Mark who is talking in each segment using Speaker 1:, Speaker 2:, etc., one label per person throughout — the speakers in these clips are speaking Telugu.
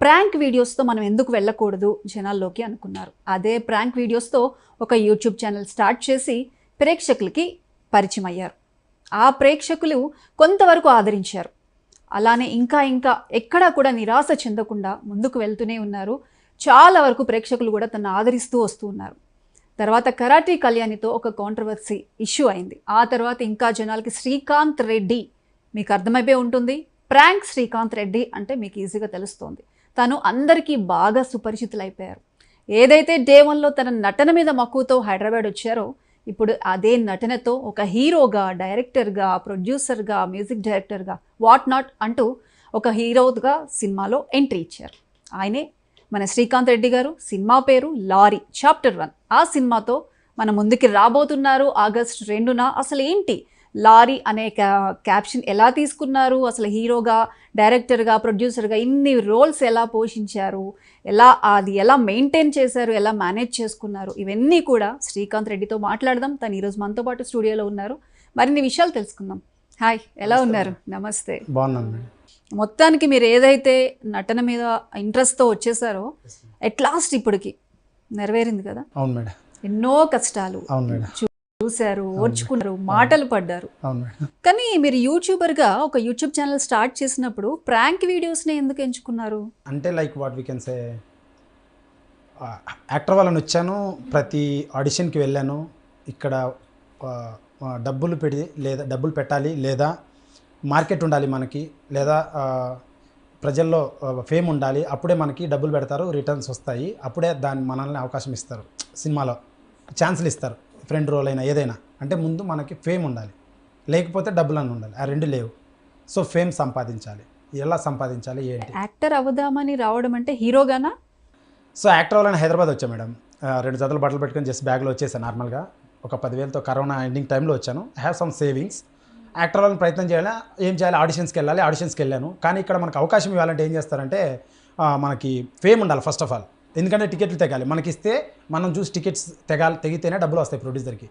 Speaker 1: ప్రాంక్ వీడియోస్తో మనం ఎందుకు వెళ్ళకూడదు జనాల్లోకి అనుకున్నారు. అదే ప్రాంక్ వీడియోస్తో ఒక యూట్యూబ్ ఛానల్ స్టార్ట్ చేసి ప్రేక్షకులకి పరిచయం అయ్యారు. ఆ ప్రేక్షకులు కొంతవరకు ఆదరించారు. అలానే ఇంకా ఎక్కడా కూడా నిరాశ చెందకుండా ముందుకు వెళ్తూనే ఉన్నారు. చాలా వరకు ప్రేక్షకులు కూడా తను ఆదరిస్తూ వస్తూ ఉన్నారు. తర్వాత కరాటే కళ్యాణితో ఒక కాంట్రవర్సీ ఇష్యూ అయింది. ఆ తర్వాత ఇంకా జనాలకి శ్రీకాంత్ రెడ్డి మీకు అర్థమైపోయి ఉంటుంది. ప్రాంక్ శ్రీకాంత్ రెడ్డి అంటే మీకు ఈజీగా తెలుస్తోంది. తను అందరికీ బాగా సుపరిచితులైపోయారు. ఏదైతే డే 1లో తన నటన మీద మక్కువతో హైదరాబాద్ వచ్చారో, ఇప్పుడు అదే నటనతో ఒక హీరోగా, డైరెక్టర్గా, ప్రొడ్యూసర్గా, మ్యూజిక్ డైరెక్టర్గా, వాట్ నాట్ అంటూ ఒక హీరోగా సినిమాలో ఎంట్రీ ఇచ్చారు. ఆయనే మన శ్రీకాంత్ రెడ్డి గారు. సినిమా పేరు లారీ చాప్టర్ 1. ఆ సినిమాతో మన ముందుకి రాబోతున్నారు ఆగస్టు 2న. అసలు ఏంటి లారీ అనే క్యాప్షన్ ఎలా తీసుకున్నారు, అసలు హీరోగా, డైరెక్టర్గా, ప్రొడ్యూసర్గా ఇన్ని రోల్స్ ఎలా పోషించారు, అది ఎలా మెయింటైన్ చేశారు, ఎలా మేనేజ్ చేసుకున్నారు, ఇవన్నీ కూడా శ్రీకాంత్ రెడ్డితో మాట్లాడదాం. తను ఈరోజు మనతో పాటు స్టూడియోలో ఉన్నారు. మరిన్ని విషయాలు తెలుసుకుందాం. హాయ్, ఎలా ఉన్నారు? నమస్తే.
Speaker 2: బాగున్నాను.
Speaker 1: మొత్తానికి మీరు ఏదైతే నటన మీద ఇంట్రెస్ట్తో వచ్చేసారో ఎట్ లాస్ట్ ఇప్పటికి నెరవేరింది కదా?
Speaker 2: అవును మేడం.
Speaker 1: ఎన్నో కష్టాలు
Speaker 2: అవును మేడం.
Speaker 1: చూశారు, ఓర్చుకున్నారు, మాటలు పడ్డారు.
Speaker 2: అవును మేడం.
Speaker 1: కానీ మీరు యూట్యూబర్గా ఒక యూట్యూబ్ ఛానల్ స్టార్ట్ చేసినప్పుడు ప్రాంక్ వీడియోస్ని ఎందుకు ఎంచుకున్నారు?
Speaker 2: అంటే like what we can say, actor వాళ్ళని వచ్చాను, ప్రతి ఆడిషన్కి వెళ్ళాను. ఇక్కడ డబ్బులు పెట్టాలి, లేదా మార్కెట్ ఉండాలి మనకి, లేదా ప్రజల్లో ఫేమ్ ఉండాలి. అప్పుడే మనకి డబ్బులు పెడతారు, రిటర్న్స్ వస్తాయి. అప్పుడే మనల్ని అవకాశం ఇస్తారు, సినిమాలో ఛాన్సులు ఇస్తారు, ఫ్రెండ్ రోల్ అయినా ఏదైనా. అంటే ముందు మనకి ఫేమ్ ఉండాలి, లేకపోతే డబ్బులు అని ఉండాలి. ఆ రెండు లేవు. సో ఫేమ్ సంపాదించాలి. ఎలా సంపాదించాలి ఏంటి?
Speaker 1: యాక్టర్ అవుదామని రావడం అంటే హీరోగానా?
Speaker 2: సో యాక్టర్ వాళ్ళని హైదరాబాద్ వచ్చాను మేడం. 2 జతలు బట్టలు పెట్టుకొని జస్ట్ బ్యాగ్లో వచ్చేసాను. నార్మల్గా ఒక 10,000తో కరోనా ఎండింగ్ టైంలో వచ్చాను. Have some savings. యాక్టర్ వాళ్ళని ప్రయత్నం చేయాలి, ఏం చేయాలి, ఆడిషన్స్కి వెళ్ళాను. కానీ ఇక్కడ మనకు అవకాశం ఇవ్వాలంటే ఏం చేస్తారంటే, మనకి ఫేమ్ ఉండాలి ఫస్ట్ ఆఫ్ ఆల్. ఎందుకంటే టికెట్లు తెగాలి. మనకి ఇస్తే మనం చూసి టికెట్స్ తెగితేనే డబ్బులు వస్తాయి ప్రొడ్యూసర్కి.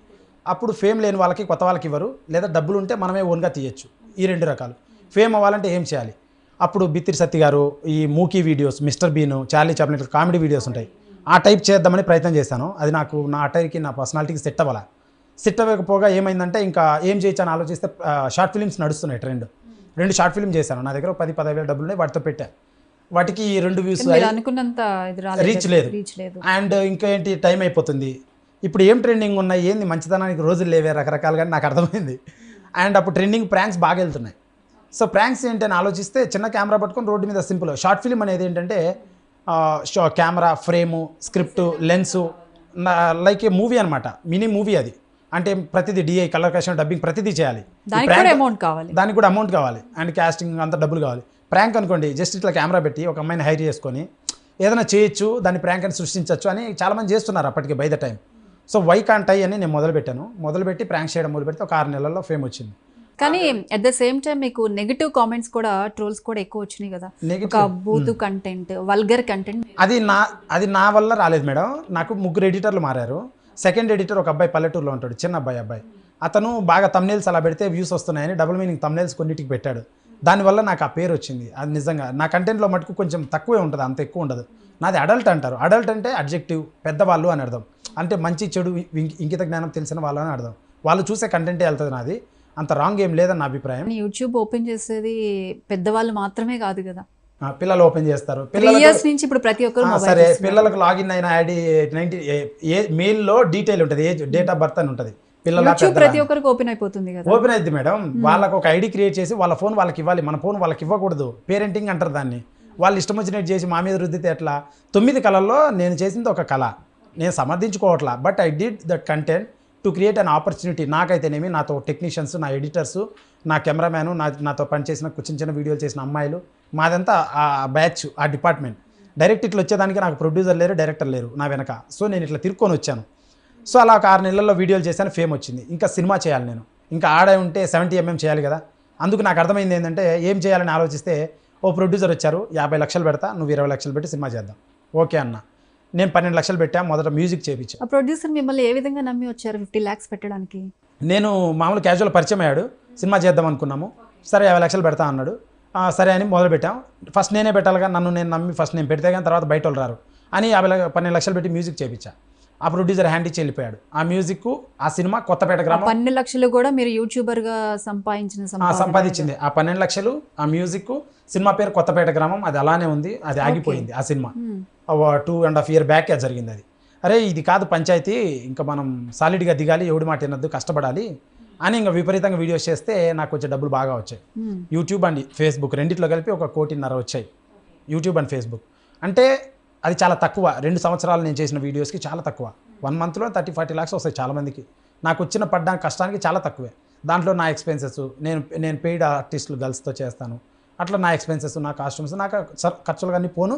Speaker 2: అప్పుడు ఫేమ్ లేని వాళ్ళకి, కొత్త వాళ్ళకి ఇవ్వరు. లేదా డబ్బులు ఉంటే మనమే ఓన్గా తీయచ్చు. ఈ 2 రకాలు. ఫేమ్ అవ్వాలంటే ఏం చేయాలి? అప్పుడు బిత్తిరి సత్తి గారు ఈ మూకీ videos, mister బీను, Charlie Chaplin comedy videos ఉంటాయి. ఆ టైప్ చేద్దామని ప్రయత్నం చేశాను. అది నాకు నా అటైర్కి, నా పర్సనాలిటీకి సెట్ అవ్వకపోగా ఏమైందంటే, ఇంకా ఏం చేయొచ్చు అని ఆలోచిస్తే షార్ట్ ఫిలిమ్స్ నడుస్తున్నాయి ట్రెండ్. 2 షార్ట్ ఫిల్మ్ చేశాను. నా దగ్గర 10,000 డబ్బులు ఉన్నాయి. వాటితో పెట్టాను. వాటికి 2 వ్యూస్
Speaker 1: అనుకున్నంత
Speaker 2: రీచ్ లేదు. అండ్ ఇంకా ఏంటి, టైం అయిపోతుంది. ఇప్పుడు ఏం ట్రెండింగ్ ఉన్నాయి, ఏంది మంచితనానికి రోజులు లేవే, రకరకాలుగా నాకు అర్థమైంది. అండ్ అప్పుడు ట్రెండింగ్ ప్రాంక్స్ బాగా వెళ్తున్నాయి. సో ప్రాంక్స్ ఏంటని ఆలోచిస్తే, చిన్న కెమెరా పట్టుకొని రోడ్డు మీద సింపుల్ షార్ట్ ఫిల్మ్ అనేది ఏంటంటే, camera frame, script, lens, like ఏ మూవీ అనమాట. మినీ మూవీ అది. అంటే ప్రతిదీ డిఐ, కలర్ కరెక్షన్, డబ్బింగ్ ప్రతిదీ చేయాలి. దానికి కూడా అమౌంట్ కావాలి. అండ్ కాస్టింగ్ అంత డబ్బులు కావాలి. ప్రాంక్ అనుకోండి, జస్ట్ ఇట్లా కెమెరా పెట్టి ఒక అమ్మాయిని హైర్ చేసుకొని ఏదైనా చేయొచ్చు, దాన్ని ప్రాంక్ అని సృష్టించవచ్చు అని చాలామంది చేస్తున్నారు అప్పటికి by the time. So why can't I అని నేను మొదలుపెట్టి ప్రాంక్ చేయడం మొదలుపెడితే ఒక 6 నెలల్లో ఫేమ్ వచ్చింది.
Speaker 1: కానీ అట్ ద సేమ్ టైం మీకు నెగిటివ్ కామెంట్స్ కూడా, ట్రోల్స్ కూడా ఎక్కువ వచ్చినాయి కదా? బూతు కంటెంట్, వల్గర్ కంటెంట్.
Speaker 2: అది నా వల్ల రాలేదు మేడం. నాకు 3 ఎడిటర్లు మారారు. సెకండ్ ఎడిటర్ ఒక అబ్బాయి పల్లెటూరులో ఉంటాడు, చిన్న అబ్బాయి. అతను బాగా తమ్నెయిల్స్ అలా పెడితే వ్యూస్ వస్తున్నాయని డబుల్ మీనింగ్ తమ్నెయిల్స్ కొన్నిటికి పెట్టాడు. దానివల్ల నాకు ఆ పేరు వచ్చింది. అది నిజంగా నా కంటెంట్లో మటుకు కొంచెం తక్కువే ఉంటుంది, అంత ఎక్కువ ఉండదు. నాది అడల్ట్ అంటారు. అడల్ట్ అంటే అడ్జెక్టివ్, పెద్దవాళ్ళు అని అర్థం. అంటే మంచి చెడు ఇంకిత జ్ఞానం తెలిసిన వాళ్ళు అని అర్థం. వాళ్ళు చూసే కంటెంటే వెళ్తుంది. నాది అంత రాంగ్ ఏం లేదని నా అభిప్రాయం.
Speaker 1: యూట్యూబ్ ఓపెన్ చేసేది పెద్దవాళ్ళు మాత్రమే కాదు కదా,
Speaker 2: పిల్లలు ఓపెన్ చేస్తారు.
Speaker 1: నుంచి ఇప్పుడు ప్రతి ఒక్కరు
Speaker 2: సరే, పిల్లలకు లాగిన్ అయిన ఐడి 90 మెయిల్లో డీటెయిల్ ఉంటుంది, ఏజ్, డేట్ ఆఫ్ బర్త్ అని ఉంటుంది.
Speaker 1: ప్రతి ఒక్కరికి ఓపెన్ అయిపోతుంది కదా?
Speaker 2: ఓపెన్ అయింది మేడం. వాళ్ళకు ఒక ఐడి క్రియేట్ చేసి వాళ్ళ ఫోన్ వాళ్ళకి ఇవ్వాలి. మన ఫోన్ వాళ్ళకి ఇవ్వకూడదు. పేరెంటింగ్ అంటారు దాన్ని. వాళ్ళు ఇష్టం వచ్చినట్టు చేసి మా మీద రుద్దితే ఎట్లా? 9 కళల్లో నేను చేసింది ఒక కళ. నేను సమర్థించుకోవట్లా. But I did that content to create an opportunity. నాకైతేనేమి, నాతో టెక్నీషియన్స్, నా ఎడిటర్స్, నా కెమెరామ్యాను, నాతో పనిచేసిన చిన్న వీడియోలు చేసిన అమ్మాయిలు, మాదంతా ఆ బ్యాచ్, ఆ డిపార్ట్మెంట్. డైరెక్ట్ ఇట్లా వచ్చేదానికి నాకు ప్రొడ్యూసర్ లేరు, డైరెక్టర్ లేరు నా వెనక. సో నేను ఇట్లా తిరుక్కొని వచ్చాను. సో అలా ఒక 6 నెలల్లో వీడియోలు చేశాను, ఫేమ్ వచ్చింది. ఇంకా సినిమా చేయాలి నేను. ఇంకా ఆడే ఉంటే 70mm చేయాలి కదా. అందుకు నాకు అర్థమైంది ఏంటంటే, ఏం చేయాలని ఆలోచిస్తే ఓ ప్రొడ్యూసర్ వచ్చారు, 50 లక్షలు పెడతా, నువ్వు 20 లక్షలు పెట్టి సినిమా చేద్దాం. ఓకే అన్న. నేను 12 లక్షలు పెట్టా. మొదట మ్యూజిక్ చేయించా.
Speaker 1: ఆ ప్రొడ్యూసర్ మిమ్మల్ని ఏ విధంగా నమ్మి వచ్చారు 50 lakhs పెట్టడానికి?
Speaker 2: నేను మామూలు క్యాజువల్ పరిచయం అయ్యాడు, సినిమా చేద్దాం అనుకున్నాము. సరే 50 లక్షలు పెడతా అన్నాడు. సరే అని మొదలుపెట్టాం. ఫస్ట్ నేనే పెట్టాలిగా, నన్ను నేను నమ్మి ఫస్ట్ నేను పెడితే కానీ తర్వాత బయట వాళ్ళు రారు అని 12 లక్షలు పెట్టి మ్యూజిక్ చేయించా. ఆ ప్రొడ్యూసర్ హ్యాండ్ ఇచ్చి వెళ్ళిపోయాడు. ఆ మ్యూజిక్, ఆ సినిమా కొత్తపేట గ్రామం
Speaker 1: 12 లక్షలు కూడా మీరు యూట్యూబర్గా
Speaker 2: సంపాదించింది. ఆ 12 లక్షలు, ఆ మ్యూజిక్, సినిమా పేరు కొత్తపేట గ్రామం, అది అలానే ఉంది. అది ఆగిపోయింది ఆ సినిమా. 2.5 years బ్యాక్ అది జరిగింది. అది అరే ఇది కాదు పంచాయతీ, ఇంకా మనం సాలిడ్గా దిగాలి, ఎవడి మాట వినొద్దు, కష్టపడాలి అని ఇంకా విపరీతంగా వీడియోస్ చేస్తే నాకు వచ్చే డబ్బులు బాగా వచ్చాయి. యూట్యూబ్ అండ్ ఫేస్బుక్ రెండిట్లో కలిపి 1.5 కోటి వచ్చాయి. యూట్యూబ్ అండ్ ఫేస్బుక్ అంటే అది చాలా తక్కువ. 2 సంవత్సరాలు నేను చేసిన వీడియోస్కి చాలా తక్కువ. 1 monthలో 30-40 lakhs వస్తాయి చాలామందికి. నాకు వచ్చిన పడ్డానికి కష్టానికి చాలా తక్కువే. దాంట్లో నా ఎక్స్పెన్సెస్, నేను పెయిడ్ ఆర్టిస్టులు గర్ల్స్తో చేస్తాను, అట్లా నా ఎక్స్పెన్సెస్, నా కాస్ట్యూమ్స్, నాకు ఖర్చులు కానీ పోను.